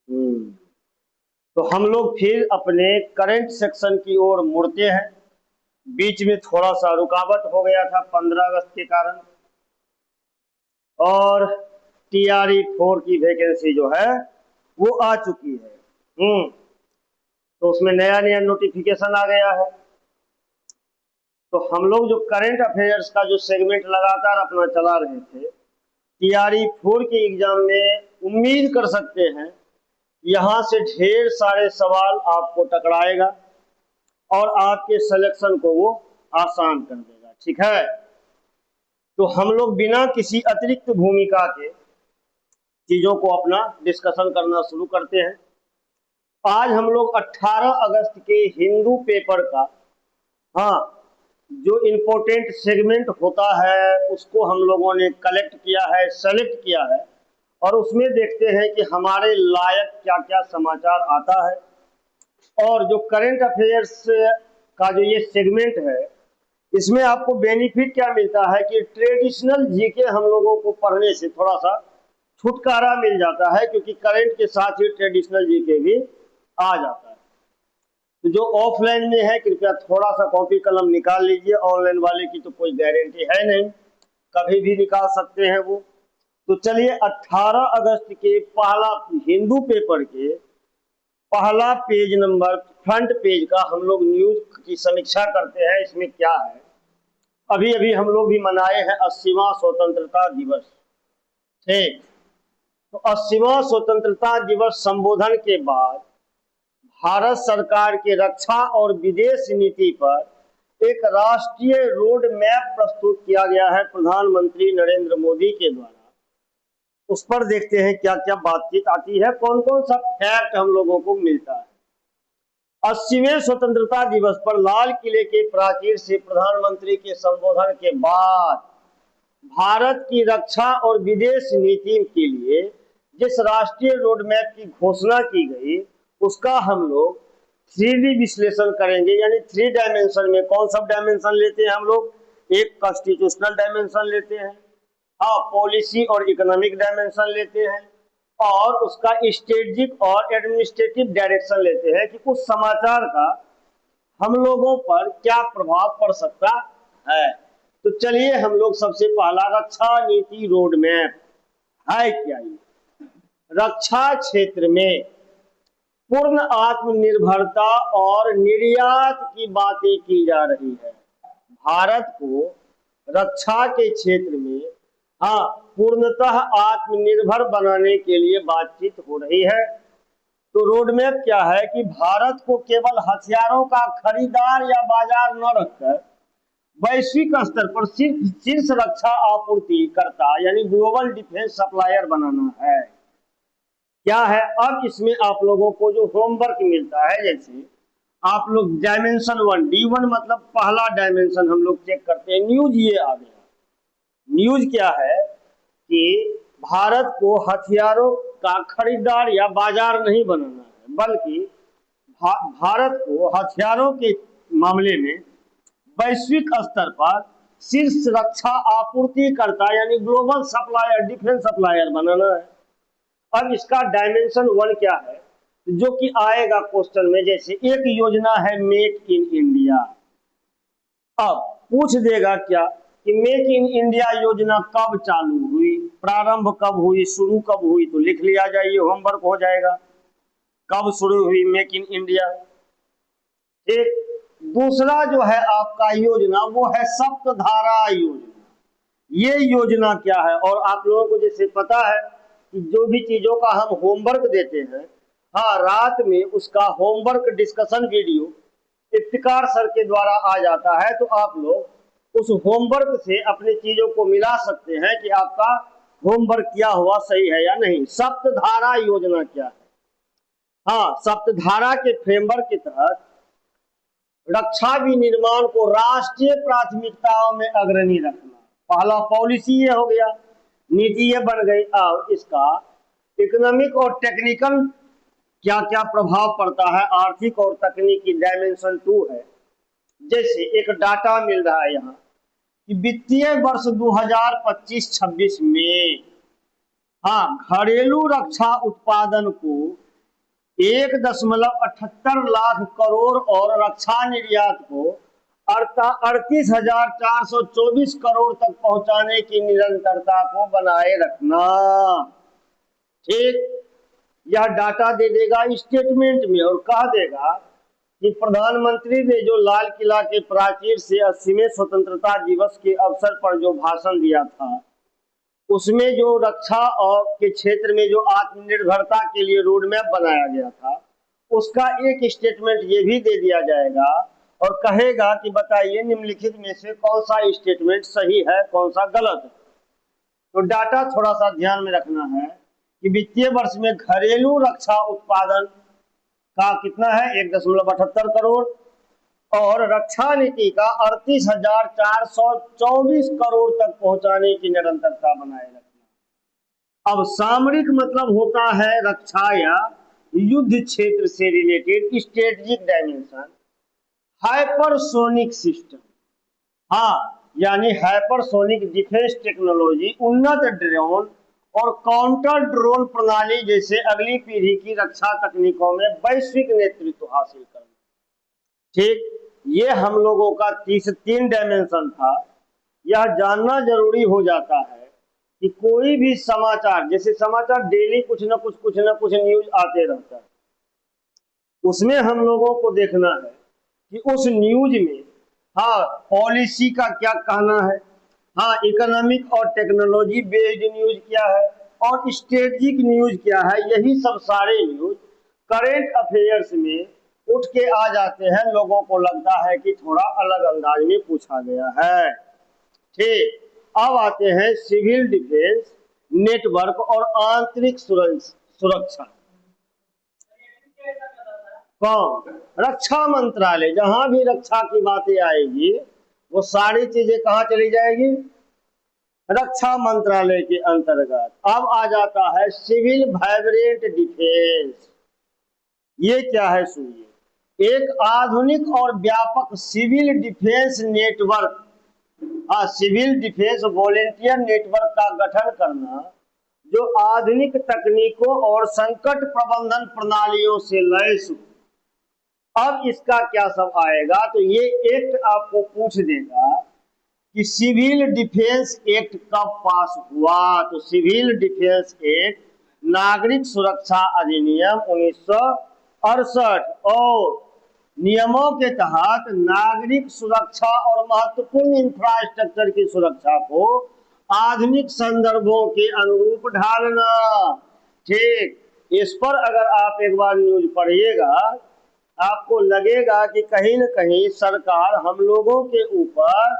हम्म, तो हम लोग फिर अपने करंट सेक्शन की ओर मुड़ते हैं। बीच में थोड़ा सा रुकावट हो गया था 15 अगस्त के कारण, और TRE 4 की वैकेंसी जो है वो आ चुकी है। तो उसमें नया नया नोटिफिकेशन आ गया है। तो हम लोग जो करंट अफेयर्स का जो सेगमेंट लगातार अपना चला रहे थे, TRE 4 के एग्जाम में उम्मीद कर सकते हैं यहाँ से ढेर सारे सवाल आपको टकराएगा और आपके सिलेक्शन को वो आसान कर देगा। ठीक है, तो हम लोग बिना किसी अतिरिक्त भूमिका के चीजों को अपना डिस्कशन करना शुरू करते हैं। आज हम लोग 18 अगस्त के हिंदू पेपर का, हाँ, जो इम्पोर्टेंट सेगमेंट होता है उसको हम लोगों ने कलेक्ट किया है, सेलेक्ट किया है, और उसमें देखते हैं कि हमारे लायक क्या क्या समाचार आता है। और जो करंट अफेयर्स का जो ये सेगमेंट है, इसमें आपको बेनिफिट क्या मिलता है कि ट्रेडिशनल जीके हम लोगों को पढ़ने से थोड़ा सा छुटकारा मिल जाता है, क्योंकि करंट के साथ ही ट्रेडिशनल जीके भी आ जाता है। तो जो ऑफलाइन में है कृपया थोड़ा सा कॉपी कलम निकाल लीजिए, ऑनलाइन वाले की तो कोई गारंटी है नहीं, कभी भी निकाल सकते हैं वो। तो चलिए 18 अगस्त के पहला हिंदू पेपर के पहला पेज नंबर, फ्रंट पेज का हम लोग न्यूज की समीक्षा करते हैं। इसमें क्या है, अभी अभी हम लोग भी मनाए हैं 80वां स्वतंत्रता दिवस। ठीक, तो 80वां स्वतंत्रता दिवस संबोधन के बाद भारत सरकार के रक्षा और विदेश नीति पर एक राष्ट्रीय रोड मैप प्रस्तुत किया गया है प्रधानमंत्री नरेंद्र मोदी के द्वारा। उस पर देखते हैं क्या क्या बातचीत आती है, कौन कौन सा फैक्ट हम लोगों को मिलता है। 80वें स्वतंत्रता दिवस पर लाल किले के प्राचीर से प्रधानमंत्री के संबोधन के बाद भारत की रक्षा और विदेश नीति के लिए जिस राष्ट्रीय रोड मैप की घोषणा की गई, उसका हम लोग 3D विश्लेषण करेंगे। यानी 3 डायमेंशन में कौन सा डायमेंशन लेते हैं हम लोग, एक कॉन्स्टिट्यूशनल डायमेंशन लेते हैं, हाँ, पॉलिसी और इकोनॉमिक डायमेंशन लेते हैं, और उसका स्ट्रेटेजिक और एडमिनिस्ट्रेटिव डायरेक्शन लेते हैं कि उस समाचार का हम लोगों पर क्या प्रभाव पड़ सकता है। तो चलिए हम लोग सबसे पहला रक्षा नीति रोड मैप है क्या। ये रक्षा क्षेत्र में पूर्ण आत्मनिर्भरता और निर्यात की बातें की जा रही है। भारत को रक्षा के क्षेत्र में, हाँ, पूर्णतः आत्मनिर्भर बनाने के लिए बातचीत हो रही है। तो रोड मैप क्या है कि भारत को केवल हथियारों का खरीदार या बाजार न रखकर वैश्विक स्तर पर सिर्फ शीर्ष रक्षा आपूर्ति करता यानी ग्लोबल डिफेंस सप्लायर बनाना है। क्या है, अब इसमें आप लोगों को जो होमवर्क मिलता है, जैसे आप लोग डायमेंशन 1 D1 मतलब पहला डायमेंशन हम लोग चेक करते हैं, न्यूज ये आ गया। न्यूज क्या है कि भारत को हथियारों का खरीदार या बाजार नहीं बनाना है, बल्कि भारत को हथियारों के मामले में वैश्विक स्तर पर शीर्ष रक्षा आपूर्तिकर्ता यानी ग्लोबल सप्लायर, डिफेंस सप्लायर बनाना है। अब इसका डायमेंशन 1 क्या है जो कि आएगा क्वेश्चन में, जैसे एक योजना है मेक इन इंडिया। अब पूछ देगा क्या कि मेक इन इंडिया योजना कब चालू हुई, प्रारंभ कब हुई, शुरू कब हुई, तो लिख लिया जाए, ये होमवर्क हो जाएगा, कब शुरू हुई मेक इन इंडिया। एक दूसरा जो है आपका योजना वो है सप्तधारा योजना। ये योजना क्या है, और आप लोगों को जैसे पता है कि जो भी चीजों का हम होमवर्क देते हैं, हाँ, रात में उसका homework discussion video Iftikhar sir के द्वारा आ जाता है। तो आप लोग उस होमवर्क से अपनी चीजों को मिला सकते हैं कि आपका होमवर्क किया हुआ सही है या नहीं। सप्तधारा योजना क्या है, हाँ, सप्तधारा के फ्रेमवर्क के तहत रक्षा विनिर्माण को राष्ट्रीय प्राथमिकताओं में अग्रणी रखना, पहला पॉलिसी ये हो गया, नीति ये बन गई। अब इसका इकोनॉमिक और टेक्निकल क्या क्या प्रभाव पड़ता है, आर्थिक और तकनीकी डायमेंशन 2 है। जैसे एक डाटा मिल रहा है यहाँ कि वित्तीय वर्ष 2025-26 में, हाँ, घरेलू रक्षा उत्पादन को 1.78 लाख करोड़ और रक्षा निर्यात को 38,424 करोड़ तक पहुंचाने की निरंतरता को बनाए रखना। ठीक, यह डाटा दे देगा स्टेटमेंट में और कह देगा कि प्रधानमंत्री ने जो लाल किला के प्राचीर से 80वें स्वतंत्रता दिवस के अवसर पर जो भाषण दिया था, उसमें जो रक्षा और के क्षेत्र में जो आत्मनिर्भरता के लिए रोड मैप बनाया गया था, उसका एक स्टेटमेंट ये भी दे दिया जाएगा और कहेगा कि बताइए निम्नलिखित में से कौन सा स्टेटमेंट सही है, कौन सा गलत है। तो डाटा थोड़ा सा ध्यान में रखना है कि वित्तीय वर्ष में घरेलू रक्षा उत्पादन का कितना है, 1.78 करोड़, और रक्षा नीति का 38,424 करोड़ तक पहुंचाने की निरंतरता बनाए रखना। अब सामरिक मतलब होता है रक्षा या युद्ध क्षेत्र से related strategic dimension, hypersonic system, हाँ, यानी हाइपरसोनिक डिफेंस टेक्नोलॉजी, उन्नत ड्रोन और काउंटर ड्रोन प्रणाली जैसे अगली पीढ़ी की रक्षा तकनीकों में वैश्विक नेतृत्व हासिल करना। ठीक, ये हम लोगों का 3 डायमेंशन था। यह जानना जरूरी हो जाता है कि कोई भी समाचार, जैसे समाचार डेली कुछ ना कुछ न्यूज आते रहता है, उसमें हम लोगों को देखना है कि उस न्यूज में हाँ पॉलिसी का क्या कहना है, हाँ इकोनॉमिक और टेक्नोलॉजी बेस्ड न्यूज क्या है और स्ट्रेटेजिक न्यूज क्या है। यही सब सारे न्यूज करेंट अफेयर्स में उठ के आ जाते हैं। लोगों को लगता है कि थोड़ा अलग अंदाज में पूछा गया है। ठीक, अब आते हैं सिविल डिफेंस नेटवर्क और आंतरिक सुरक्षा। कौन? रक्षा मंत्रालय। जहां भी रक्षा की बातें आएगी वो सारी चीजें कहां चली जाएगी, रक्षा मंत्रालय के अंतर्गत। अब आ जाता है सिविल वाइब्रेंट डिफेंस। ये क्या है सुनिए, एक आधुनिक और व्यापक civil defence network, civil defence volunteer network का गठन करना जो आधुनिक तकनीकों और संकट प्रबंधन प्रणालियों से लैस हो। अब इसका क्या सब आएगा, तो ये एक्ट आपको पूछ देगा कि सिविल डिफेंस एक्ट कब पास हुआ। तो सिविल डिफेंस एक्ट नागरिक सुरक्षा अधिनियम 1968 और नियमों के तहत नागरिक सुरक्षा और महत्वपूर्ण इंफ्रास्ट्रक्चर की सुरक्षा को आधुनिक संदर्भों के अनुरूप ढालना। ठीक, इस पर अगर आप एक बार न्यूज पढ़िएगा आपको लगेगा कि कहीं न कहीं सरकार हम लोगों के ऊपर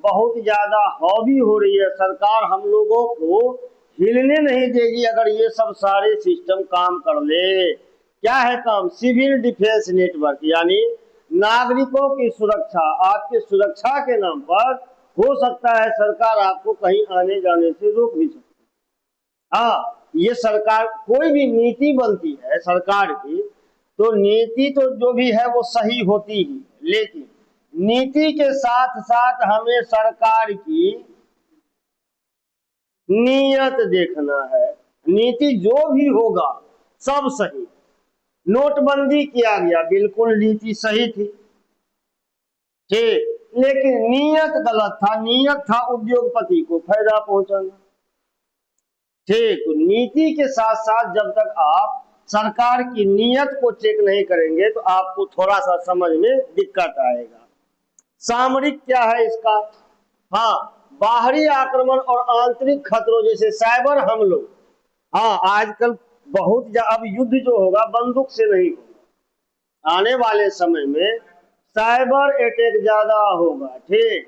बहुत ज्यादा हावी हो रही है। सरकार हम लोगों को हिलने नहीं देगी अगर ये सब सारे सिस्टम काम कर ले। क्या है काम? सिविल डिफेंस नेटवर्क, यानी नागरिकों की सुरक्षा। आपके सुरक्षा के नाम पर हो सकता है सरकार आपको कहीं आने जाने से रोक भी सकती है। हाँ, ये सरकार कोई भी नीति बनती है सरकार की, तो नीति तो जो भी है वो सही होती ही, लेकिन नीति के साथ साथ हमें सरकार की नीयत देखना है। नीति जो भी होगा सब सही। नोटबंदी किया गया, बिल्कुल नीति सही थी, ठीक, लेकिन नीयत गलत था। नीयत था उद्योगपति को फायदा पहुंचाना। ठीक, तो नीति के साथ साथ जब तक आप सरकार की नीयत को चेक नहीं करेंगे तो आपको थोड़ा सा समझ में दिक्कत आएगा। सामरिक क्या है इसका? हाँ, बाहरी आक्रमण और आंतरिक खतरों जैसे साइबर हमलों। हाँ, आजकल बहुत अब युद्ध जो होगा बंदूक से नहीं होगा, आने वाले समय में साइबर अटैक ज्यादा होगा। ठीक,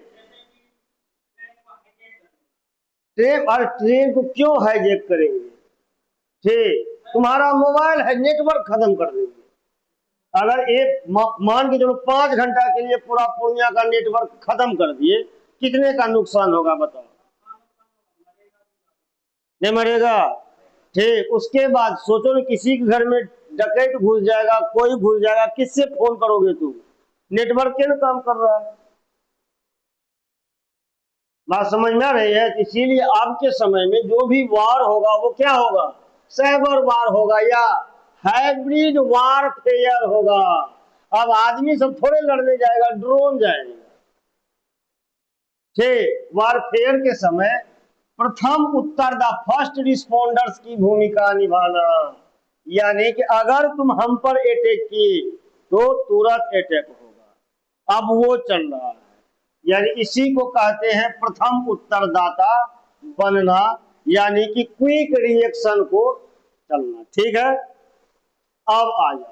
ट्रेन को क्यों हाईजैक करेंगे? ठीक, तुम्हारा मोबाइल है, नेटवर्क खत्म कर देंगे। अगर एक मान के चलो 5 घंटा के लिए पूरा पूर्णिया का नेटवर्क खत्म कर दिए, कितने का नुकसान होगा बताओ? नहीं मरेगा। ठीक, उसके बाद सोचो ना किसी के घर में डकैत घुस जाएगा, कोई घुस जाएगा, किससे फोन करोगे तुम? नेटवर्क के ना काम कर रहा है। बात समझ में आ रही है? इसीलिए आज के समय में जो भी वार होगा वो क्या होगा? साइबर वार होगा या हाइब्रिड वारफेयर होगा। अब आदमी सब थोड़े लड़ने जाएगा, ड्रोन जाएगा। ठीक, वारफेयर के समय प्रथम उत्तर द फर्स्ट रिस्पोंडर्स की भूमिका निभाना, यानी कि अगर तुम हम पर अटैक किए तो तुरंत अटैक होगा। अब वो चल रहा है, यानी इसी को कहते हैं प्रथम उत्तरदाता बनना, यानी कि क्विक रिएक्शन को चलना। ठीक है, अब आ जाओ।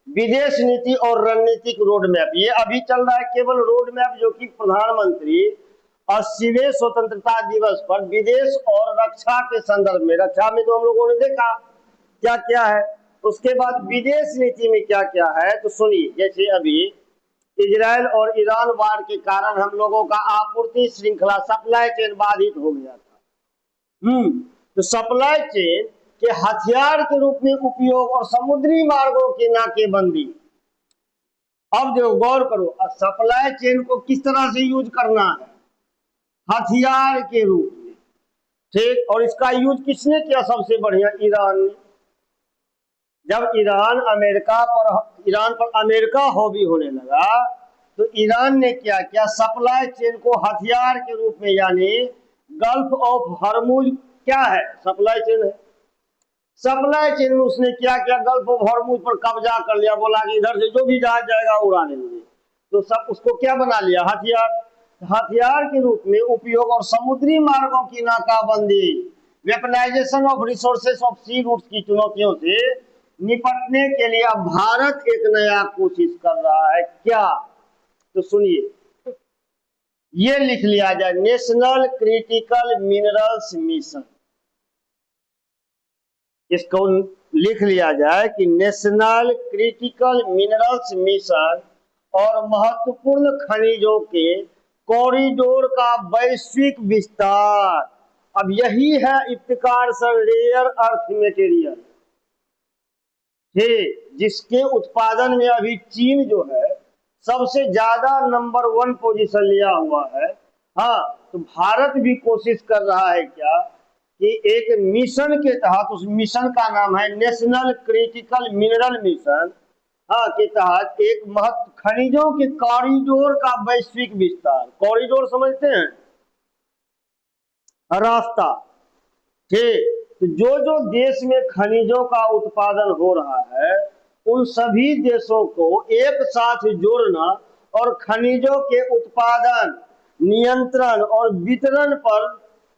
विदेश नीति और रणनीतिक रोड मैप, ये अभी चल रहा है केवल रोड मैप, जो कि प्रधानमंत्री 80वें स्वतंत्रता दिवस पर विदेश और रक्षा के संदर्भ में, रक्षा में तो हम लोगों ने देखा क्या क्या है, उसके बाद विदेश नीति में क्या क्या है तो सुनिए। जैसे अभी इजराइल और ईरान वार के कारण हम लोगों का आपूर्ति श्रृंखला सप्लाई चेन बाधित हो गया था। तो सप्लाई चेन के हथियार के रूप में उपयोग और समुद्री मार्गों की नाकेबंदी। अब देखो, गौर करो, सप्लाई चेन को किस तरह से यूज करना है, हथियार के रूप में। ठीक, और इसका यूज किसने किया सबसे बढ़िया, ईरान ने। जब ईरान पर अमेरिका हावी होने लगा तो ईरान ने क्या किया, सप्लाई चेन को हथियार के रूप में, यानी गल्फ ऑफ हरमुज क्या है, सप्लाई चेन है। सप्लाई चेन में उसने क्या किया, गल्फ ऑफ हरमुज पर कब्जा कर लिया, बोला कि इधर से जो भी जहाज जाएगा उड़ा देंगे। तो सब उसको क्या बना लिया, हथियार। हथियार के रूप में उपयोग और समुद्री मार्गों की नाकाबंदी, weaponisation of resources of sea routes की चुनौतियों से निपटने के लिए अब भारत एक नया कोशिश कर रहा है। क्या, तो सुनिए, ये लिख लिया जाए, नेशनल क्रिटिकल मिनरल्स मिशन। इसको लिख लिया जाए कि नेशनल क्रिटिकल मिनरल्स मिशन और महत्वपूर्ण खनिजों के कॉरिडोर का वैश्विक विस्तार। अब यही है Iftikhar sir rare earth material, जिसके उत्पादन में अभी चीन जो है सबसे ज्यादा नंबर 1 पोजीशन लिया हुआ है। हाँ, तो भारत भी कोशिश कर रहा है क्या कि एक मिशन के तहत, उस मिशन का नाम है नेशनल क्रिटिकल मिनरल मिशन, हाँ, के तहत एक महत्व खनिजों के कॉरिडोर का वैश्विक विस्तार। कॉरिडोर समझते हैं, रास्ता। ठीक, तो जो जो देश में खनिजों का उत्पादन हो रहा है उन सभी देशों को एक साथ जोड़ना और खनिजों के उत्पादन, नियंत्रण और वितरण पर,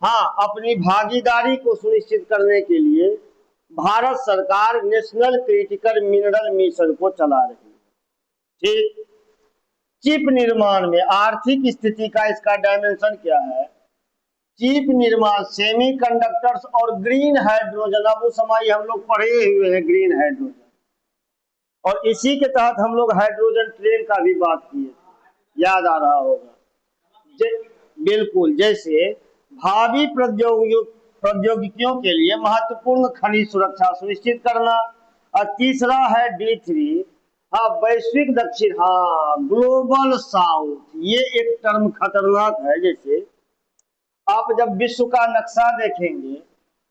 हाँ, अपनी भागीदारी को सुनिश्चित करने के लिए भारत सरकार नेशनल क्रिटिकल मिनरल मिशन को चला रही है। ठीक, चिप निर्माण में आर्थिक स्थिति का इसका डायमेंशन क्या है, चिप निर्माण, सेमीकंडक्टर्स और ग्रीन हाइड्रोजन। अब उस समय हम लोग पढ़े हुए हैं ग्रीन हाइड्रोजन, और इसी के तहत हम लोग हाइड्रोजन ट्रेन का भी बात किए, याद आ रहा होगा। बिल्कुल, जैसे भावी प्रौद्योगिकियों के लिए महत्वपूर्ण खनिज सुरक्षा सुनिश्चित करना। और तीसरा है D3, हाँ, वैश्विक दक्षिण, हाँ, ग्लोबल साउथ। ये एक टर्म खतरनाक है। जैसे आप जब विश्व का नक्शा देखेंगे,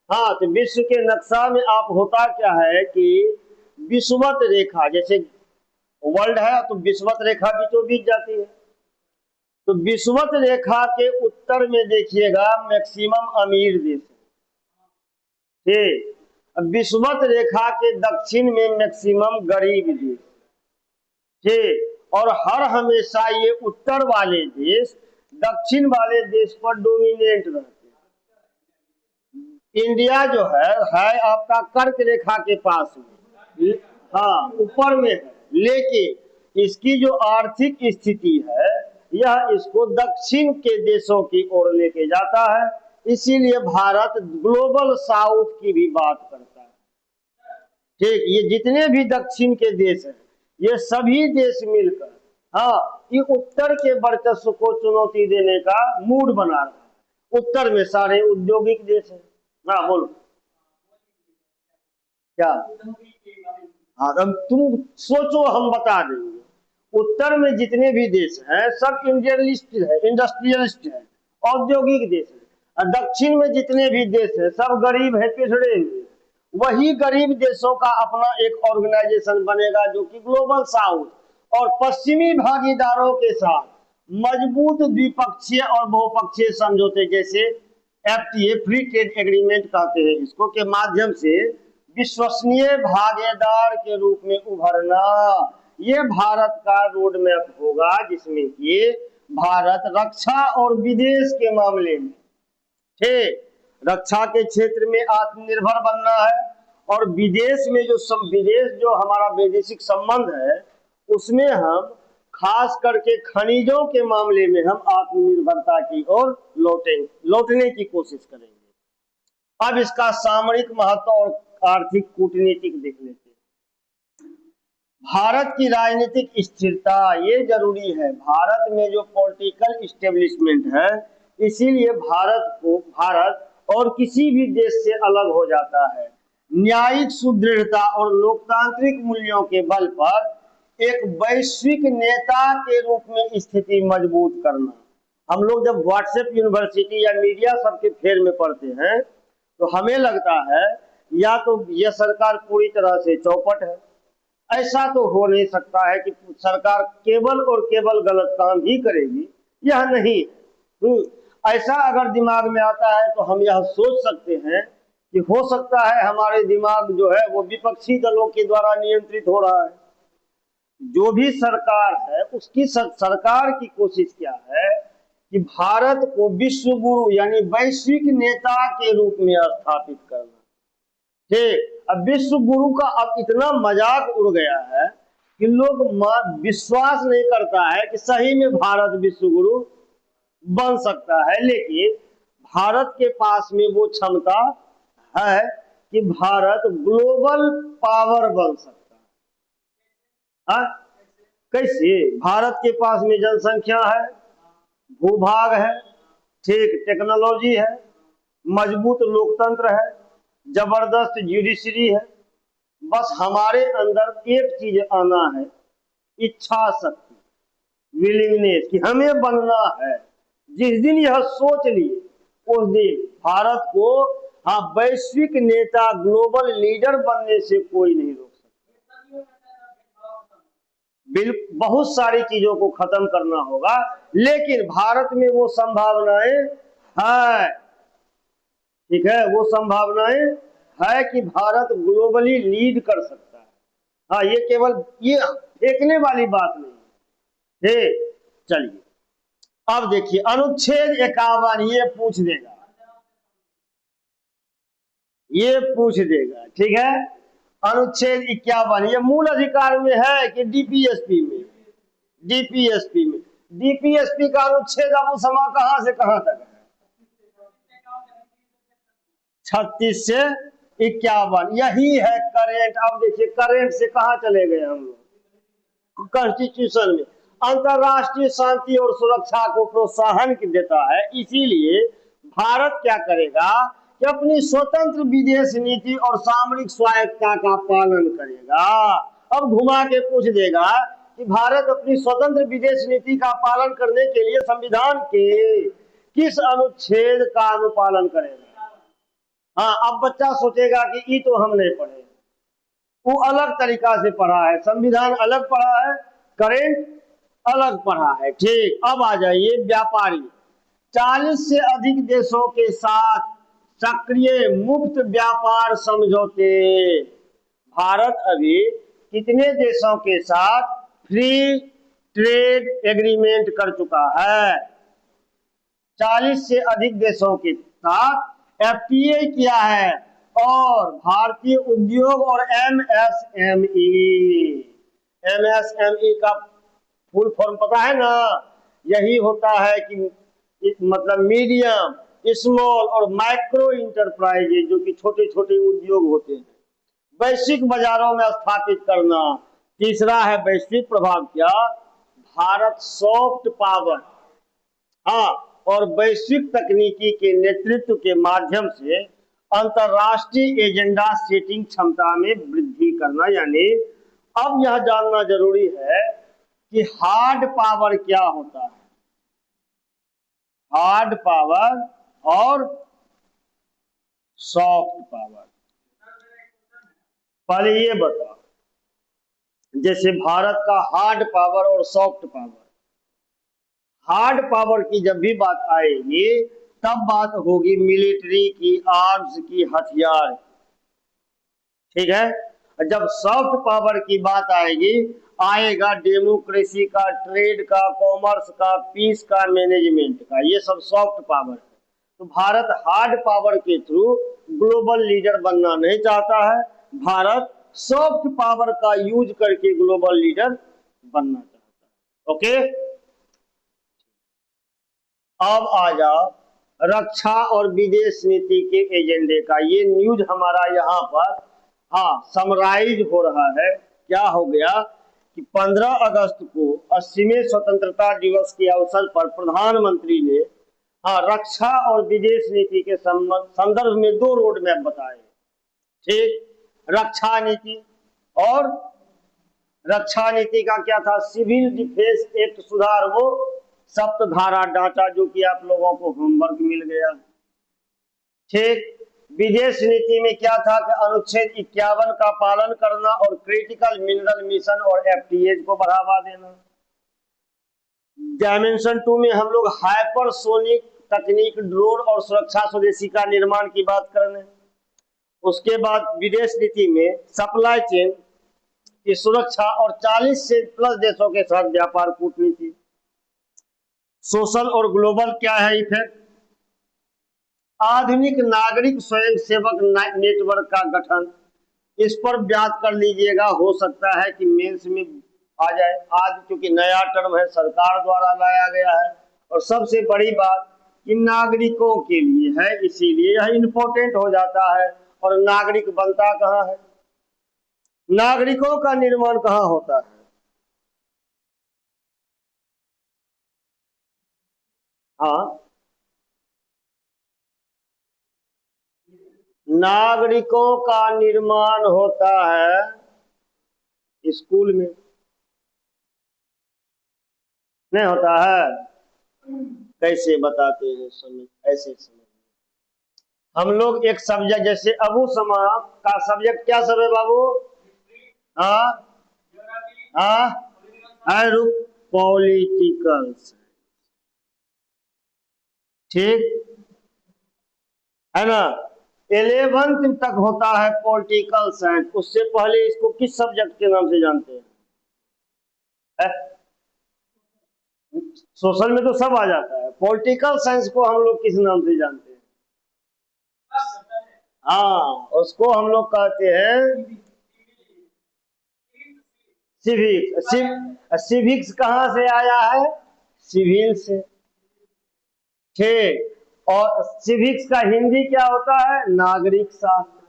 हाँ, तो विश्व के नक्शा में आप होता क्या है कि विषुवत रेखा, जैसे वर्ल्ड है तो विषुवत रेखा बीचों बीच जाती है, तो विषुवत रेखा के उत्तर में देखिएगा मैक्सिमम अमीर देश है। ठीक, विषुवत रेखा के दक्षिण में मैक्सिमम गरीब देश। ठीक, और हर हमेशा ये उत्तर वाले देश दक्षिण वाले देश पर डोमिनेट रहते हैं। इंडिया जो है आपका कर्क रेखा के पास में, हाँ, ऊपर में है, लेकिन इसकी जो आर्थिक स्थिति है यह इसको दक्षिण के देशों की ओर लेके जाता है। इसीलिए भारत ग्लोबल साउथ की भी बात करता है। ठीक, ये जितने भी दक्षिण के देश हैं ये सभी देश मिलकर, हाँ, ये उत्तर के वर्चस्व को चुनौती देने का मूड बना रहा है। उत्तर में सारे औद्योगिक देश हैं। हाँ, बोलो क्या, हाँ, अब तुम सोचो, हम बता देंगे। उत्तर में जितने भी देश हैं सब इंडस्ट्रियलिस्ट है, औद्योगिक देश है। और दक्षिण में जितने भी देश है सब गरीब है, पिछड़े हुए। वही गरीब देशों का अपना एक ऑर्गेनाइजेशन बनेगा जो कि ग्लोबल साउथ, और पश्चिमी भागीदारों के साथ मजबूत द्विपक्षीय और बहुपक्षीय समझौते जैसे एफटीए, फ्री ट्रेड एग्रीमेंट कहते हैं इसको, के माध्यम से विश्वसनीय भागीदार के रूप में उभरना, ये भारत का रोड मैप होगा, जिसमें कि भारत रक्षा और विदेश के मामले में, ठीक, रक्षा के क्षेत्र में आत्मनिर्भर बनना है, और विदेश में विदेश जो हमारा वैदेशिक संबंध है उसमें हम खास करके खनिजों के मामले में हम आत्मनिर्भरता की ओर लौटने की कोशिश करेंगे। अब इसका सामरिक महत्व और आर्थिक कूटनीतिक देख लेते हैं। भारत की राजनीतिक स्थिरता ये जरूरी है, भारत में जो पॉलिटिकल इस्टेब्लिशमेंट है, इसीलिए भारत और किसी भी देश से अलग हो जाता है। न्यायिक सुदृढ़ता और लोकतांत्रिक मूल्यों के बल पर एक वैश्विक नेता के रूप में स्थिति मजबूत करना। हम लोग जब व्हाट्सएप यूनिवर्सिटी या मीडिया सबके फेर में पढ़ते हैं तो हमें लगता है या तो यह सरकार पूरी तरह से चौपट है, ऐसा तो हो नहीं सकता है कि सरकार केवल और केवल गलत काम ही करेगी, यह नहीं। ऐसा अगर दिमाग में आता है तो हम यह सोच सकते हैं कि हो सकता है हमारे दिमाग जो है वो विपक्षी दलों के द्वारा नियंत्रित हो रहा है। जो भी सरकार है उसकी सरकार की कोशिश क्या है कि भारत को विश्व गुरु यानी वैश्विक नेता के रूप में स्थापित करना। ठीक, अब विश्व गुरु का अब इतना मजाक उड़ गया है कि लोग विश्वास नहीं करता है कि सही में भारत विश्व गुरु बन सकता है, लेकिन भारत के पास में वो क्षमता है कि भारत ग्लोबल पावर बन सकता है। कैसे? भारत के पास में जनसंख्या है, भूभाग है, ठीक, टेक्नोलॉजी है, मजबूत लोकतंत्र है, जबरदस्त जुडिशरी है। बस हमारे अंदर एक चीज आना है, इच्छा शक्ति, विलिंगनेस, कि हमें बनना है। जिस दिन यह सोच लिए उस दिन भारत को वैश्विक नेता, ग्लोबल लीडर बनने से कोई नहीं रोक सकता। बहुत सारी चीजों को खत्म करना होगा, लेकिन भारत में वो संभावनाएं है, ठीक है, वो संभावनाएं है कि भारत ग्लोबली लीड कर सकता है। हाँ, ये केवल ये फेंकने वाली बात नहीं है। चलिए अब देखिए अनुच्छेद 51 ये पूछ देगा, ठीक है। अनुच्छेद 51 ये मूल अधिकार में है कि डीपीएसपी में? डीपीएसपी का अनुच्छेद अब समा कहां से कहां तक है? 36 से 51, यही है करेंट। अब देखिए करेंट से कहां चले गए हम लोग? कॉन्स्टिट्यूशन में अंतरराष्ट्रीय शांति और सुरक्षा को प्रोत्साहन देता है, इसीलिए भारत क्या करेगा कि अपनी स्वतंत्र विदेश नीति और सामरिक स्वायत्तता का पालन करेगा। अब घुमा के पूछ देगा कि भारत अपनी स्वतंत्र विदेश नीति का पालन करने के लिए संविधान के किस अनुच्छेद का अनुपालन करेगा? हाँ, अब बच्चा सोचेगा कि ये तो हम नहीं पढ़े, वो अलग तरीका से पढ़ा है, संविधान अलग पढ़ा है, करेंट अलग पढ़ा है। ठीक, अब आ जाइए व्यापारी। 40 से अधिक देशों के साथ सक्रिय मुक्त व्यापार समझौते। भारत अभी कितने देशों के साथ फ्री ट्रेड एग्रीमेंट कर चुका है? 40 से अधिक देशों के साथ एफटीए किया है, और भारतीय उद्योग और एमएसएमई का फुल फॉर्म पता है ना? यही होता है कि मतलब मीडियम, स्मॉल और माइक्रो इंटरप्राइजेज, जो कि छोटे छोटे उद्योग होते हैं, वैश्विक बाजारों में स्थापित करना। तीसरा है वैश्विक प्रभाव। क्या? भारत सॉफ्ट पावर, हाँ, और वैश्विक तकनीकी के नेतृत्व के माध्यम से अंतरराष्ट्रीय एजेंडा सेटिंग क्षमता में वृद्धि करना। यानी अब यह जानना जरूरी है कि हार्ड पावर क्या होता है। हार्ड पावर और सॉफ्ट पावर। पहले ये बताओ, जैसे भारत का हार्ड पावर और सॉफ्ट पावर। हार्ड पावर की जब भी बात आएगी तब बात होगी मिलिट्री की, आर्म्स की, हथियार। ठीक है। जब सॉफ्ट पावर की बात आएगी, आएगा डेमोक्रेसी का, ट्रेड का, कॉमर्स का, पीस का, मैनेजमेंट का, ये सब सॉफ्ट पावर है। तो भारत हार्ड पावर के थ्रू ग्लोबल लीडर बनना नहीं चाहता है, भारत सॉफ्ट पावर का यूज करके ग्लोबल लीडर बनना चाहता है। ओके, अब आ जाओ रक्षा और विदेश नीति के एजेंडे का। ये न्यूज हमारा यहाँ पर समराइज हो रहा है। क्या हो गया कि 15 अगस्त को 80वें स्वतंत्रता दिवस के अवसर पर प्रधानमंत्री ने रक्षा और विदेश नीति के संदर्भ में 2 रोड मैप बताए। ठीक, रक्षा नीति, और रक्षा नीति का क्या था, सिविल डिफेंस एक्ट सुधार, वो सप्तधारा ढांचा जो कि आप लोगों को होमवर्क मिल गया। ठीक, विदेश नीति में क्या था कि अनुच्छेद 51 का पालन करना और क्रिटिकल मिनरल मिशन और एफटीएज को बढ़ावा देना। डायमेंशन 2 में हम लोग हाइपरसोनिक तकनीक, ड्रोन और सुरक्षा स्वदेशी का निर्माण की बात कर रहे हैं। उसके बाद विदेश नीति में सप्लाई चेन की सुरक्षा और 40 से प्लस देशों के साथ व्यापार कूटनीति। सोशल और ग्लोबल क्या है इफेक्ट, आधुनिक नागरिक स्वयं सेवक नेटवर्क का गठन। इस पर बात कर लीजिएगा, हो सकता है कि मेंस में आ जाए। आज क्योंकि नया टर्म है, सरकार द्वारा लाया गया है, और सबसे बड़ी बात कि नागरिकों के लिए है, इसीलिए यह इंपॉर्टेंट हो जाता है। और नागरिक बनता कहाँ है, नागरिकों का निर्माण कहाँ होता है? हाँ, नागरिकों का निर्माण होता है स्कूल में, नहीं होता है? कैसे बताते हैं, समझ, ऐसे समझ। हम लोग एक सब्जेक्ट, जैसे अबू समा का सब्जेक्ट क्या सब है बाबू? हाँ हाँ, पॉलिटिकल, ठीक है ना। 11th तक होता है पॉलिटिकल साइंस। उससे पहले इसको किस सब्जेक्ट के नाम से जानते हैं? सोशल में तो सब आ जाता है, पॉलिटिकल साइंस को हम लोग किस नाम से जानते हैं? हाँ, उसको हम लोग कहते हैं सिविक्स। सिविक्स कहाँ से आया है? सिविल से। ठीक, और सिविक्स का हिंदी क्या होता है? नागरिक शास्त्र।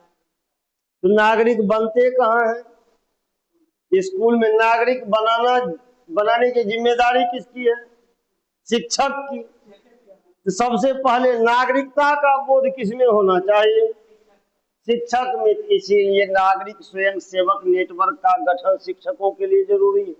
तो नागरिक बनते कहाँ है? स्कूल में। नागरिक बनाने की जिम्मेदारी किसकी है? शिक्षक की। तो सबसे पहले नागरिकता का बोध किसमें होना चाहिए? शिक्षक में। इसीलिए नागरिक स्वयं सेवक नेटवर्क का गठन शिक्षकों के लिए जरूरी है।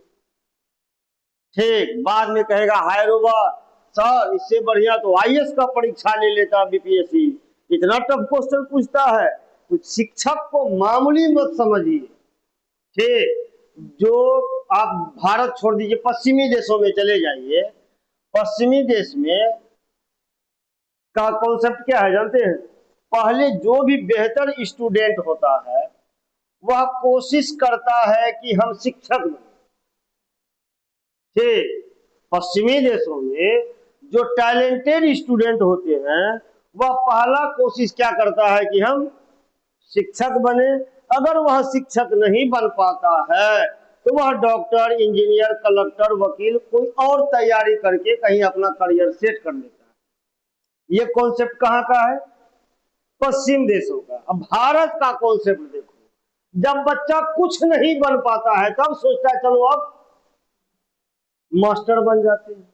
ठीक, बाद में कहेगा हाय रोबा सर, इससे बढ़िया तो आईएएस का परीक्षा ले लेता बीपीएससी, इतना टफ क्वेश्चन पूछता है। तो शिक्षक को मामूली मत समझिए। ठीक, जो आप भारत छोड़ दीजिए, पश्चिमी देशों में चले जाइए। पश्चिमी देश में का कॉन्सेप्ट क्या है जानते हैं? पहले जो भी बेहतर स्टूडेंट होता है वह कोशिश करता है कि हम शिक्षक बने। ठीक, पश्चिमी देशों में जो टैलेंटेड स्टूडेंट होते हैं वह पहला कोशिश क्या करता है कि हम शिक्षक बने। अगर वह शिक्षक नहीं बन पाता है तो वह डॉक्टर, इंजीनियर, कलेक्टर, वकील कोई और तैयारी करके कहीं अपना करियर सेट कर लेता है। ये कॉन्सेप्ट कहाँ का है? पश्चिम देशों का। अब भारत का कॉन्सेप्ट देखो, जब बच्चा कुछ नहीं बन पाता है तब सोचता है चलो अब मास्टर बन जाते हैं।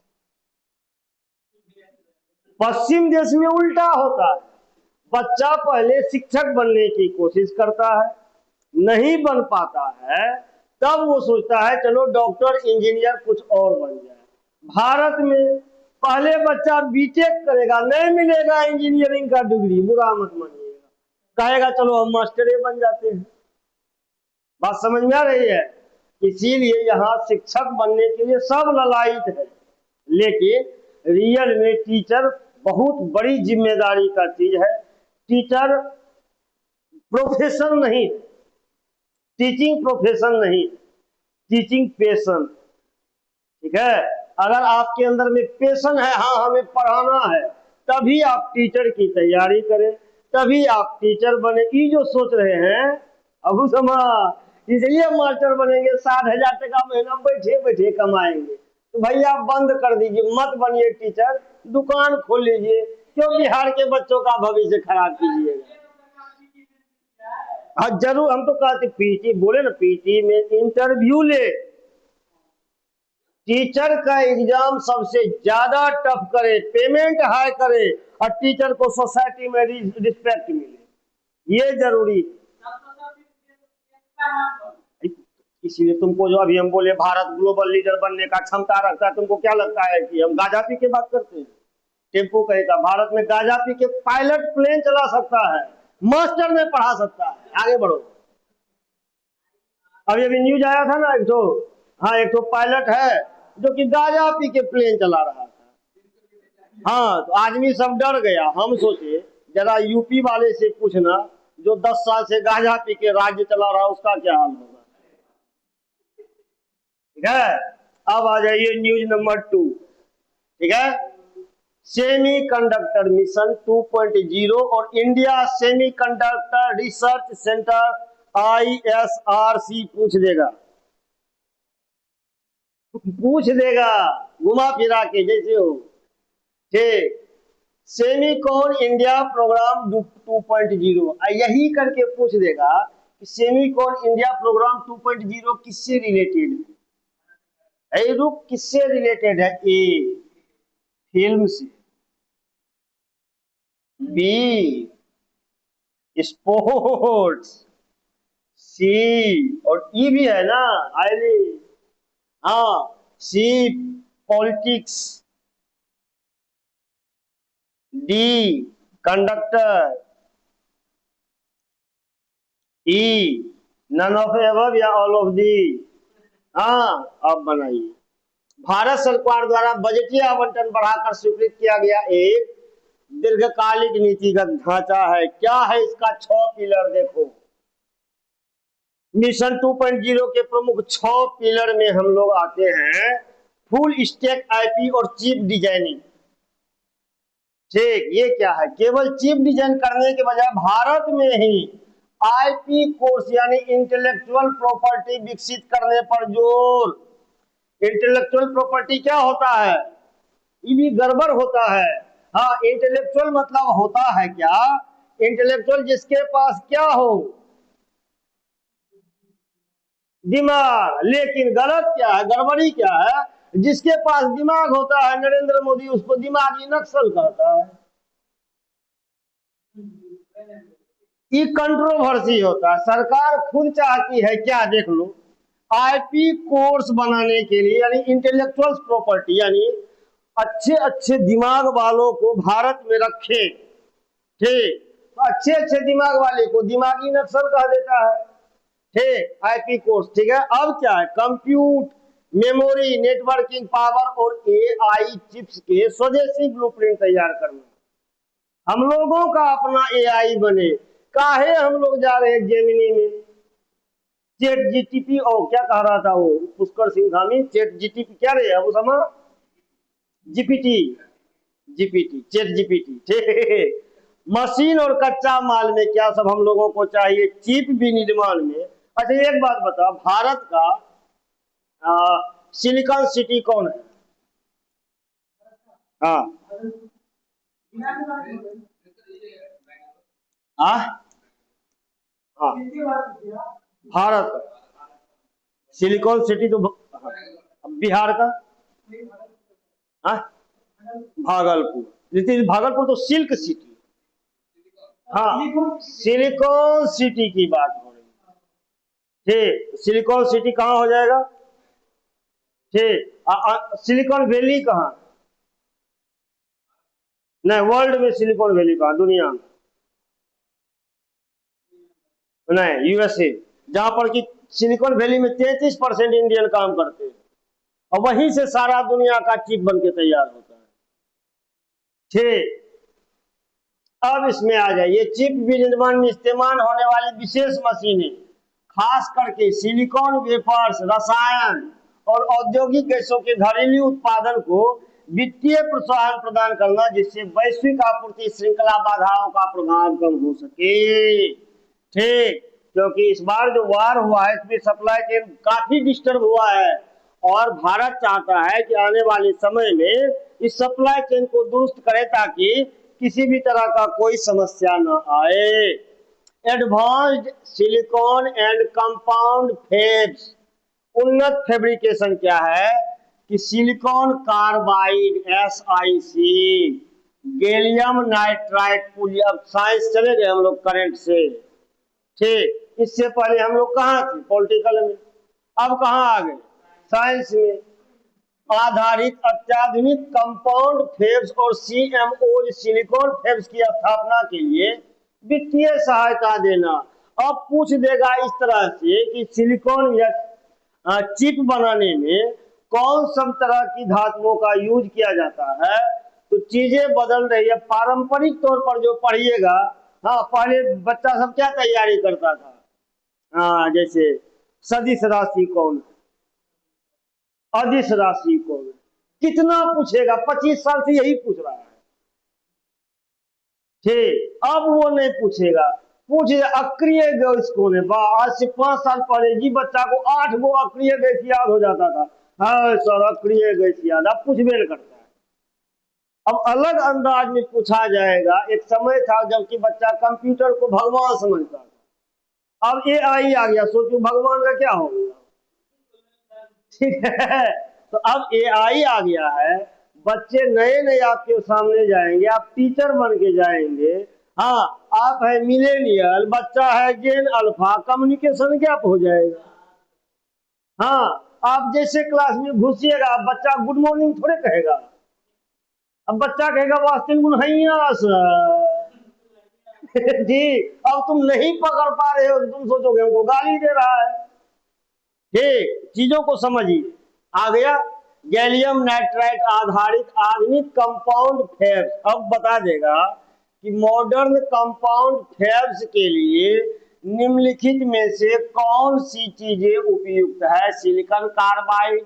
पश्चिम देश में उल्टा होता है, बच्चा पहले शिक्षक बनने की कोशिश करता है, नहीं बन पाता है, तब वो सोचता है चलो डॉक्टर, इंजीनियर कुछ और बन जाए। भारत में पहले बच्चा बीटेक करेगा, नहीं मिलेगा इंजीनियरिंग का डिग्री, बुरा मत मानिएगा, कहेगा चलो हम मास्टरे बन जाते हैं। बात समझ में आ रही है? इसीलिए यहाँ शिक्षक बनने के लिए सब ललायित है, लेकिन रियल में टीचर बहुत बड़ी जिम्मेदारी का चीज है। टीचर प्रोफेशन नहीं, टीचिंग प्रोफेशन नहीं, टीचिंग पैशन। ठीक है, अगर आपके अंदर में पैशन है, हाँ हमें पढ़ाना है, तभी आप टीचर की तैयारी करें, तभी आप टीचर बने। ये जो सोच रहे हैं अबू समा इसलिए मास्टर बनेंगे, 60,000 टका महीना बैठे बैठे कमाएंगे, तो भैया बंद कर दीजिए, मत बनिए टीचर, दुकान खोल लीजिए, क्यों बिहार के बच्चों का भविष्य खराब कीजिएगा। हाँ जरूर, हम तो कहते पीटी बोले ना, पीटी में इंटरव्यू ले, टीचर का एग्जाम सबसे ज्यादा टफ करे, पेमेंट हाई करे, और टीचर को सोसाइटी में रिस्पेक्ट मिले, ये जरूरी। इसीलिए तुमको जो अभी हम बोले भारत ग्लोबल लीडर बनने का क्षमता रखता है, तुमको क्या लगता है कि हम गांजा पी के बात करते हैं? टेम्पो कहेगा भारत में गांजा पी के पायलट प्लेन चला सकता है, मास्टर में पढ़ा सकता है। आगे बढ़ो। अभी अभी न्यूज आया था ना, एक तो, हाँ एक तो पायलट है जो कि गांजा पी के प्लेन चला रहा था। हाँ तो आदमी सब डर गया। हम सोचे जरा यूपी वाले से पूछना, जो 10 साल से गांजा पी के राज्य चला रहा, उसका क्या हाल होगा। ठीक है, अब आ जाइए न्यूज नंबर 2। ठीक है, सेमी कंडक्टर मिशन 2.0 और India semi conductor research centre ISRC पूछ देगा, पूछ देगा घुमा फिरा के जैसे हो। ठीक, सेमीकॉन इंडिया प्रोग्राम 2.0 यही करके पूछ देगा कि सेमीकॉन इंडिया प्रोग्राम 2.0 किससे रिलेटेड है। रुक, किससे रिलेटेड है? ए, फिल्म से, बी, स्पोर्ट्स, सी, और ई भी है ना, आई, हाँ C politics, D conductor, E none of above या ऑल ऑफ दी। हाँ अब बनाइए। भारत सरकार द्वारा बजटीय आवंटन बढ़ाकर स्वीकृत किया गया एक दीर्घकालिक नीतिगत ढांचा है। क्या है इसका 6 पिलर? देखो, मिशन 2.0 के प्रमुख 6 पिलर में हम लोग आते हैं, फुल स्टैक आईपी और चिप डिजाइनिंग। ठीक, ये क्या है? केवल चिप डिजाइन करने के बजाय भारत में ही आईपी कोर्स यानी इंटेलेक्चुअल प्रॉपर्टी विकसित करने पर जोर। इंटेलेक्चुअल प्रॉपर्टी क्या होता है? ये भी गड़बड़ होता है। हाँ, इंटेलेक्चुअल मतलब होता है क्या? इंटेलेक्चुअल जिसके पास क्या हो? दिमाग। लेकिन गलत क्या है, गड़बड़ी क्या है? जिसके पास दिमाग होता है, नरेंद्र मोदी उसको दिमागी नक्सल कहता है। ये कंट्रोवर्सी होता है। सरकार खुद चाहती है क्या, देख लो, आईपी कोर्स बनाने के लिए, यानी इंटेलेक्चुअल प्रॉपर्टी, यानी अच्छे अच्छे दिमाग वालों को भारत में रखे। ठीक, अच्छे अच्छे दिमाग वाले को दिमागी नक्सल कह देता है। ठीक, आईपी कोर्स। ठीक है, अब क्या है? कंप्यूट, मेमोरी, नेटवर्किंग पावर और एआई चिप्स के स्वदेशी ब्लूप्रिंट तैयार करना। हम लोगों का अपना एआई बने। काहे हम लोग जा रहे हैं जेमिनी में, चैट जीटीपी, और क्या कह रहा था वो पुष्कर सिंह धामी, चैट जीटीपी क्या रहे है वो समा, जीपीटी, जीपीटी, चैट जीपीटी। ठीक, मशीन और कच्चा माल में क्या सब हम लोगों को चाहिए, चिप भी निर्माण में। अच्छा एक बात बताओ, भारत का सिलिकॉन सिटी कौन है? हाँ हाँ हाँ, भारत सिलिकॉन सिटी तो बिहार का, हाँ भागलपुर। लेकिन भागलपुर तो सिल्क सिटी, हाँ सिलिकॉन सिटी की बात हो रही है। ठीक, सिलिकॉन सिटी कहाँ हो जाएगा? ठीक, सिलिकॉन वैली कहाँ? नहीं, वर्ल्ड में सिलिकॉन वैली कहा, दुनिया में नहीं, यूएसए, जहां पर कि सिलिकॉन वैली में 33% इंडियन काम करते हैं और वहीं से सारा दुनिया का चिप बन के तैयार होता है। ठीक, अब इसमें आ जाइए, चिप विनिर्माण में इस्तेमाल होने वाली विशेष मशीनें, खास करके सिलिकॉन वेफर्स, रसायन और औद्योगिक गैसों के घरेलू उत्पादन को वित्तीय प्रोत्साहन प्रदान करना, जिससे वैश्विक आपूर्ति श्रृंखला बाधाओं का प्रभाव कम हो सके। ठीक, क्योंकि इस बार जो वार हुआ है इसमें सप्लाई चेन काफी डिस्टर्ब हुआ है और भारत चाहता है कि आने वाले समय में इस सप्लाई चेन को दुरुस्त करे ताकि किसी भी तरह का कोई समस्या न आए। एडवांस्ड सिलिकॉन एंड कंपाउंड फेब्स, उन्नत फैब्रिकेशन क्या है कि silicon carbide SiC, gallium nitride पुलिया, अब साइंस चले गए हम लोग करंट से। ठीक, इससे पहले हम लोग कहाँ थे, पॉलिटिकल में, अब कहाँ आ गए, साइंस में। आधारित अत्याधुनिक कंपाउंड फेब्स और CMOs, सिलिकॉन फेब्स की स्थापना के लिए वित्तीय सहायता देना। अब पूछ देगा इस तरह से कि सिलिकॉन या चिप बनाने में कौन सब तरह की धातुओं का यूज किया जाता है, तो चीजें बदल रही है। पारंपरिक तौर पर जो पढ़िएगा, हाँ, पहले बच्चा सब क्या तैयारी करता था, हाँ, जैसे सदिश राशि कौन है, अदिश राशि कौन है, कितना पूछेगा, 25 साल से यही पूछ रहा है। ठीक, अब वो नहीं पूछेगा, पूछ अक्रिय गैस कौन है। आज से 5 साल पहले जी बच्चा को 8 गो अक्रिय गैस याद हो जाता था, हाँ सर अक्रिय गैस याद, अब कुछ भी नहीं करता है। अब अलग अंदाज में पूछा जाएगा। एक समय था जबकि बच्चा कंप्यूटर को भगवान समझता था, अब AI आ गया, सोचो भगवान का क्या होगा। ठीक है, तो अब AI आ गया है, बच्चे नए नए आपके सामने जाएंगे, आप टीचर बन के जाएंगे। हाँ, आप है मिलेनियल, बच्चा है जेन अल्फा, कम्युनिकेशन गैप हो जाएगा। हाँ, आप जैसे क्लास में घुसिएगा, बच्चा गुड मॉर्निंग थोड़े कहेगा, अब बच्चा कहेगा वास्तिन गुण हैया सर। जी, अब तुम नहीं पकड़ पा रहे हो, तुम सोचोगे हमको गाली दे रहा है। ठीक, चीजों को समझिए। आ गया गैलियम नाइट्राइड आधारित आधुनिक कंपाउंड फेब्स। अब बता देगा कि मॉडर्न कंपाउंड फेब्स के लिए निम्नलिखित में से कौन सी चीजें उपयुक्त है। सिलिकॉन कार्बाइड,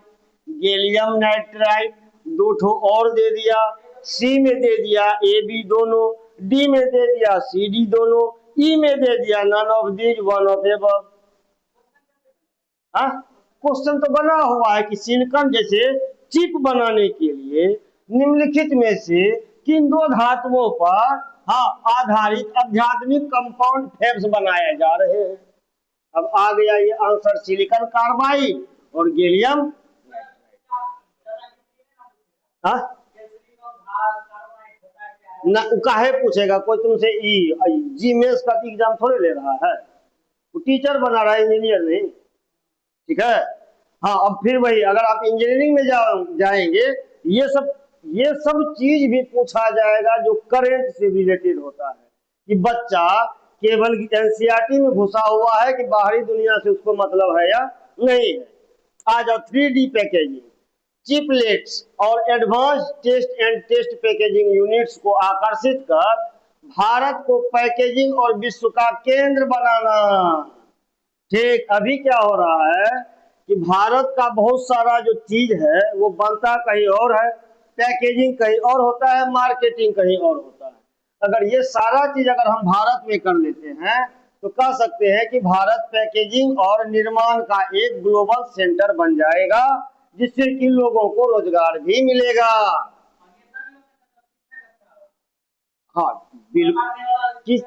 गैलियम नाइट्राइड, दो ठो और दे दिया, सी में दे दिया AB दोनों, डी में दे दिया CD दोनों, ई में दे दिया none of these one of above. Question तो बना हुआ है कि सिलिकॉन जैसे चिप बनाने के लिए निम्नलिखित में से किन दो धातुओं पर आधारित अत्याधुनिक कंपाउंड फेब्स बनाए जा रहे हैं। अब आ गया ये आंसर, सिलिकॉन कार्बाइड और गैलियम। ना काहे पूछेगा कोई तुमसे, जी मेंस का एग्जाम थोड़े ले रहा है, वो टीचर बना रहा है, इंजीनियर नहीं। ठीक है, हाँ, अब फिर वही, अगर आप इंजीनियरिंग में जाएंगे, ये सब चीज भी पूछा जाएगा जो करंट से रिलेटेड होता है, कि बच्चा केवल NCERT में घुसा हुआ है कि बाहरी दुनिया से उसको मतलब है या नहीं है। आ जाओ 3D पैकेजिंग, चिपलेट्स और advance test and test packaging units को आकर्षित कर भारत को पैकेजिंग और विश्व का केंद्र बनाना। ठीक, अभी क्या हो रहा है कि भारत का बहुत सारा जो चीज है वो बनता कहीं और है, पैकेजिंग कहीं और होता है, मार्केटिंग कहीं और होता है। अगर ये सारा चीज अगर हम भारत में कर लेते हैं तो कह सकते हैं कि भारत पैकेजिंग और निर्माण का एक ग्लोबल सेंटर बन जाएगा, जिससे कि लोगों को रोजगार भी मिलेगा। हाँ बिल्कुल,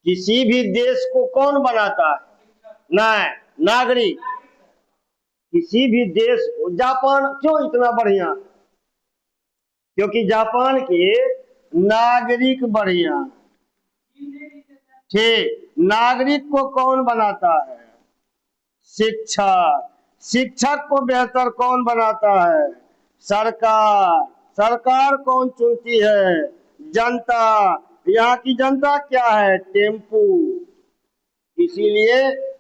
किसी भी देश को कौन बनाता है, नहीं, नागरिक। किसी भी देश को, जापान क्यों इतना बढ़िया, क्योंकि जापान के नागरिक बढ़िया। ठीक, नागरिक को कौन बनाता है, शिक्षक। शिक्षक को बेहतर कौन बनाता है, सरकार। सरकार कौन चुनती है, जनता। यहाँ की जनता क्या है? टेम्पू। इसीलिए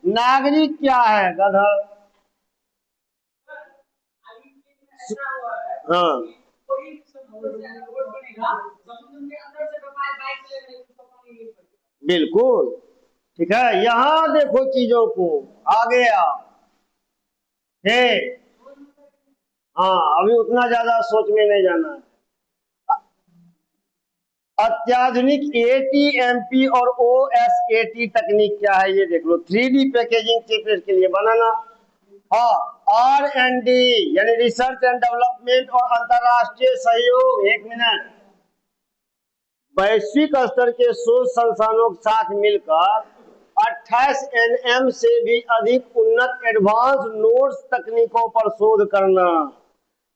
नागरिक क्या है? गधा। हाँ बिल्कुल ठीक है। यहाँ देखो चीजों को, आगे आओ। हाँ अभी उतना ज्यादा सोच में नहीं जाना है। अत्याधुनिक एटीएमपी और ओएसएटी तकनीक क्या है ये देख लो। 3D पैकेजिंग चिप्स के लिए बनाना। हाँ R&D यानी रिसर्च एंड डेवलपमेंट और अंतरराष्ट्रीय सहयोग। एक मिनट, वैश्विक स्तर के शोध संस्थानों के साथ मिलकर 28 nm से भी अधिक उन्नत एडवांस नोड्स तकनीकों पर शोध करना।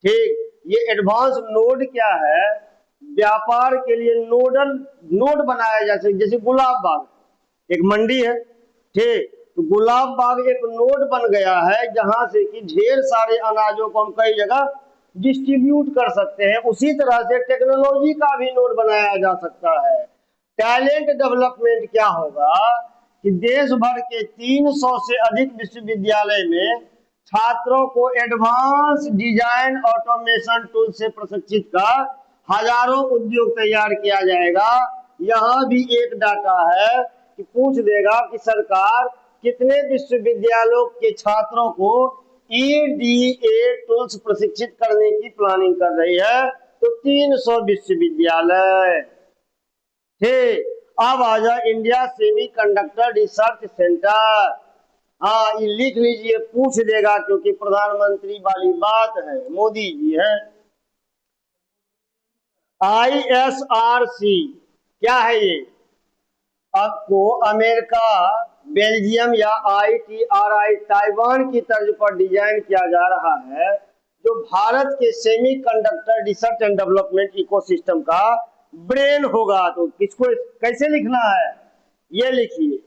ठीक, ये एडवांस नोड क्या है? व्यापार के लिए नोडल नोड बनाया जा सके। जैसे गुलाब बाग एक मंडी है, ठीक, तो गुलाब बाग एक नोड बन गया है जहां से कि ढेर सारे अनाजों को हम कई जगह डिस्ट्रीब्यूट कर सकते हैं। उसी तरह से टेक्नोलॉजी का भी नोड बनाया जा सकता है। टैलेंट डेवलपमेंट क्या होगा कि देश भर के 300 से अधिक विश्वविद्यालय में छात्रों को एडवांस डिजाइन ऑटोमेशन टूल से प्रशिक्षित कर हजारों उद्योग तैयार किया जाएगा। यहाँ भी एक डाटा है कि पूछ देगा कि सरकार कितने विश्वविद्यालयों के छात्रों को ईडीए टूल्स प्रशिक्षित करने की प्लानिंग कर रही है? तो 300 विश्वविद्यालय। ठीक, अब आ जाए इंडिया सेमीकंडक्टर रिसर्च सेंटर। हाँ ये लिख लीजिए, पूछ देगा क्योंकि प्रधानमंत्री वाली बात है, मोदी जी है। ISRC क्या है ये? आपको अमेरिका, बेल्जियम या ITRI ताइवान की तर्ज पर डिजाइन किया जा रहा है, जो भारत के semiconductor research and development ecosystem का ब्रेन होगा। तो किसको कैसे लिखना है ये लिखिए।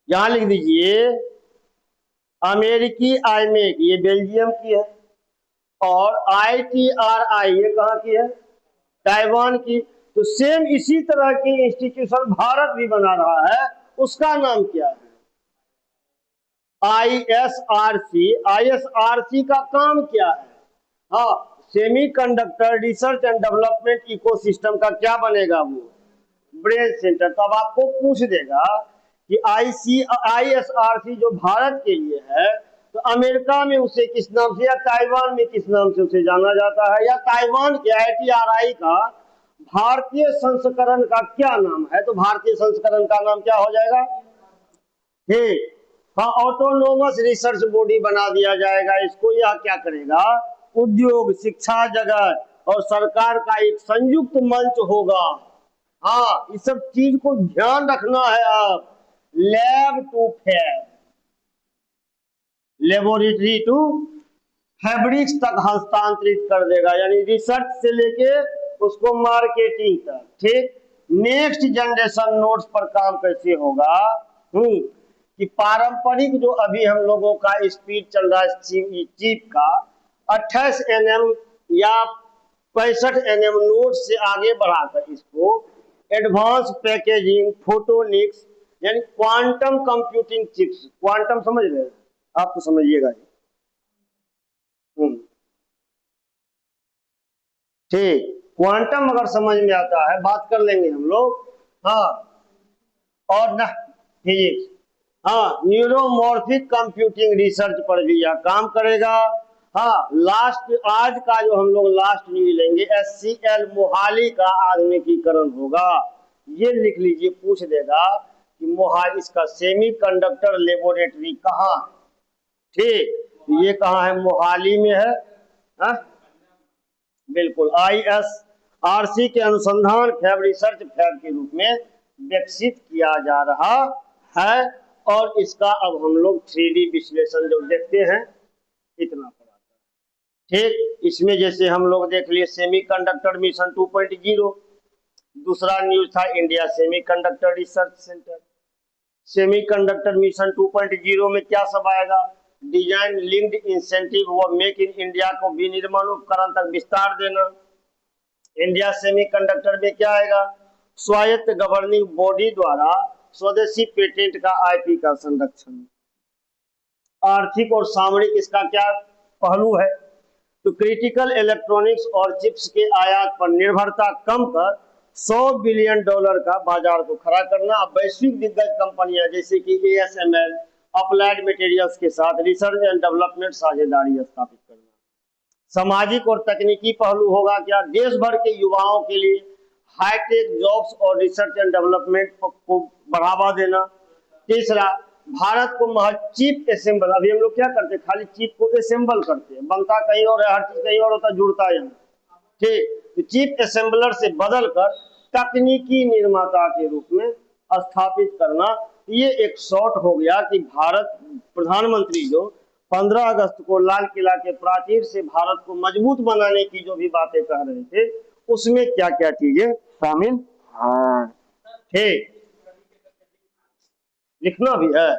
यहां लिख दीजिए अमेरिकी आईमेक, ये बेल्जियम की है, और ITRI ये कहां की है? ताइवान की। तो सेम इसी तरह की इंस्टीट्यूशन भारत भी बना रहा है, उसका नाम क्या है? ISRC। ISRC का काम क्या है? हाँ, semiconductor research and development ecosystem का क्या बनेगा? वो ब्रेन सेंटर। तो अब आपको पूछ देगा कि ISRC जो भारत के लिए है, तो अमेरिका में उसे किस नाम से या ताइवान में किस नाम से उसे जाना जाता है? या ताइवान के ITRI का भारतीय संस्करण का क्या नाम है? तो भारतीय संस्करण का नाम क्या हो जाएगा? ठीक, हाँ ऑटोनोमस रिसर्च बॉडी बना दिया जाएगा इसको। यह क्या करेगा? उद्योग, शिक्षा जगत और सरकार का एक संयुक्त मंच होगा। हाँ इस सब चीज को ध्यान रखना है आप। Lab to fab, laboratory to fabrics तक हस्तांतरित कर देगा, यानी रिसर्च से लेके उसको मार्केटिंग तक। ठीक, नेक्स्ट जनरेशन नोट्स पर काम कैसे होगा? कि पारंपरिक जो अभी हम लोगों का स्पीड चल रहा है चिप का 28 nm या 65 nm नोट से आगे बढ़ाकर इसको एडवांस पैकेजिंग फोटोनिक्स यानी क्वांटम कंप्यूटिंग चिप्स। क्वांटम समझ रहे हैं आप? तो समझिएगा। ठीक, क्वांटम अगर समझ में आता है बात कर लेंगे हम लोग। हाँ, और ना फिजिक्स। हाँ, न्यूरोमॉर्फिक कंप्यूटिंग रिसर्च पर भी यह काम करेगा। हाँ, लास्ट आज का जो हम लोग लास्ट न्यूज लेंगे, SCL मोहाली का आधुनिकीकरण होगा। ये लिख लीजिए, पूछ देगा कि मोहाली इसका सेमीकंडक्टर लेबोरेटरी कहाँ है? ठीक, तो ये कहाँ है? मोहाली में है। हा? बिल्कुल, ISRC के अनुसंधान फैब रिसर्च फैब के रूप में विकसित किया जा रहा है। और इसका अब हम लोग 3D विश्लेषण जो देखते हैं इतना पड़ा। ठीक, इसमें जैसे हम लोग देख लिए सेमीकंडक्टर मिशन 2.0। दूसरा न्यूज था India semiconductor research centre. Semiconductor mission 2.0 में क्या सब आएगा? डिजाइन लिंक्ड इंसेंटिव व मेक इन इंडिया को विनिर्माण उपकरण तक विस्तार देना। इंडिया सेमीकंडक्टर में क्या आएगा, स्वायत्त गवर्निंग बॉडी द्वारा स्वदेशी पेटेंट का आईपी का संरक्षण। आर्थिक और सामरिक इसका क्या पहलू है, तो क्रिटिकल इलेक्ट्रॉनिक्स और चिप्स के आयात पर निर्भरता कम कर $100 बिलियन का बाजार को खड़ा करना। अब वैश्विक दिग्गज कंपनियां जैसे कि ASML, अप्लाइड मटेरियल्स के साथ रिसर्च एंड डेवलपमेंट साझेदारी स्थापित करना। सामाजिक और तकनीकी पहलू होगा क्या, देश भर के युवाओं के लिए हाईटेक जॉब्स और रिसर्च एंड डेवलपमेंट को बढ़ावा देना। तीसरा, भारत को महज चिप असेंबल, अभी हम लोग क्या करते हैं, खाली चिप को असेंबल करते हैं, बनता कहीं और है, हर चीज कहीं और होता, जुड़ता है। ठीक, तो चिप असेंबलर से बदलकर तकनीकी निर्माता के रूप में स्थापित करना। ये एक शॉर्ट हो गया कि भारत प्रधानमंत्री जो 15 अगस्त को लाल किला के प्राचीर से भारत को मजबूत बनाने की जो भी बातें कह रहे थे, उसमें क्या क्या चीजें शामिल। हाँ ठीक, लिखना भी है।